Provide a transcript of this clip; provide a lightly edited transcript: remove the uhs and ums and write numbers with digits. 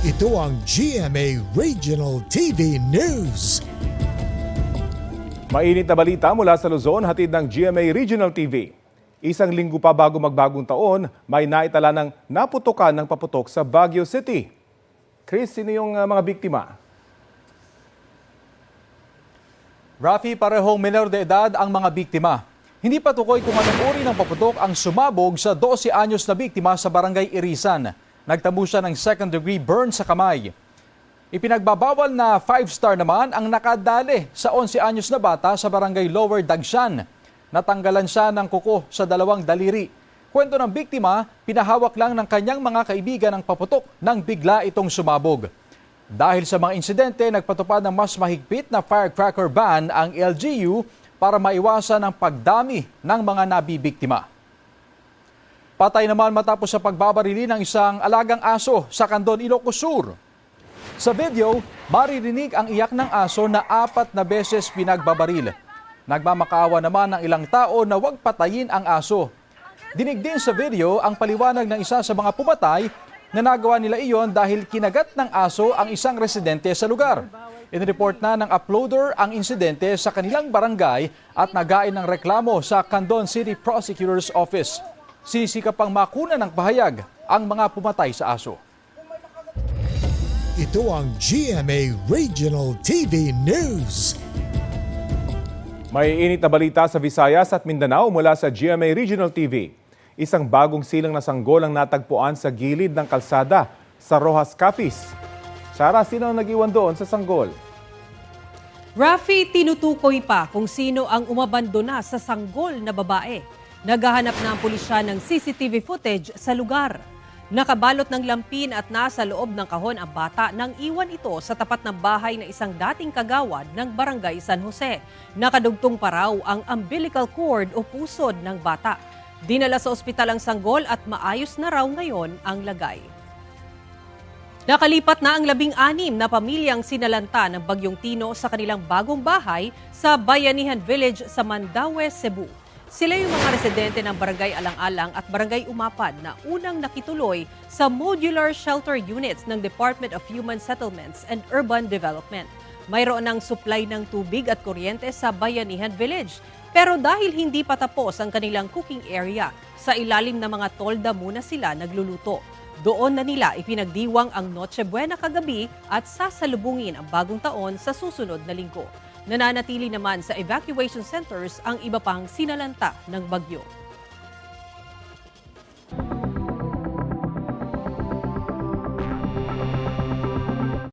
Ito ang GMA Regional TV News. Mainit na balita mula sa Luzon, hatid ng GMA Regional TV. Isang linggo pa bago magbagong taon, may naitala ng naputukan ng paputok sa Baguio City. Chris, sino yung mga biktima? Rafi, parehong menor de edad ang mga biktima. Hindi pa tukoy kung anong uri ng paputok ang sumabog sa 12 anyos na biktima sa Barangay Irisan. Nagtamo siya ng second-degree burn sa kamay. Ipinagbabawal na 5-star naman ang nakadali sa 11 anyos na bata sa Barangay Lower Dagsian. Natanggalan siya ng kuko sa 2 daliri. Kwento ng biktima, pinahawak lang ng kanyang mga kaibigan ang paputok nang bigla itong sumabog. Dahil sa mga insidente, nagpatupad ng mas mahigpit na firecracker ban ang LGU para maiwasan ang pagdami ng mga nabibiktima. Patay naman matapos sa pagbabarili ng isang alagang aso sa Candon, Ilocos Sur. Sa video, maririnig ang iyak ng aso na 4 na beses pinagbabaril. Nagmamakaawa naman ng ilang tao na huwag patayin ang aso. Dinig din sa video ang paliwanag ng isa sa mga pumatay na nagawa nila iyon dahil kinagat ng aso ang isang residente sa lugar. Inireport na ng uploader ang insidente sa kanilang barangay at nagain ng reklamo sa Candon City Prosecutor's Office. Sinisikap pang makuna ng pahayag ang mga pumatay sa aso. Ito ang GMA Regional TV News. May init na balita sa Visayas at Mindanao mula sa GMA Regional TV. Isang bagong silang na sanggol ang natagpuan sa gilid ng kalsada sa Rojas Capiz. Sarah, sino ang nag-iwan doon sa sanggol? Rafi, tinutukoy pa kung sino ang umabandona sa sanggol na babae. Naghahanap na ang pulisya ng CCTV footage sa lugar. Nakabalot ng lampin at nasa loob ng kahon ang bata nang iwan ito sa tapat ng bahay ng isang dating kagawad ng Barangay San Jose. Nakadugtong pa raw ang umbilical cord o pusod ng bata. Dinala sa ospital ang sanggol at maayos na raw ngayon ang lagay. Nakalipat na ang 16 na pamilyang sinalanta ng Bagyong Tino sa kanilang bagong bahay sa Bayanihan Village sa Mandaue, Cebu. Sila yung mga residente ng Barangay Alang-Alang at Barangay Umapad na unang nakituloy sa modular shelter units ng Department of Human Settlements and Urban Development. Mayroon ng supply ng tubig at kuryente sa Bayanihan Village. Pero dahil hindi pa tapos ang kanilang cooking area, sa ilalim ng mga tolda muna sila nagluluto. Doon na nila ipinagdiwang ang Noche Buena kagabi at sasalubungin ang bagong taon sa susunod na linggo. Nananatili naman sa evacuation centers ang iba pang sinalanta ng bagyo.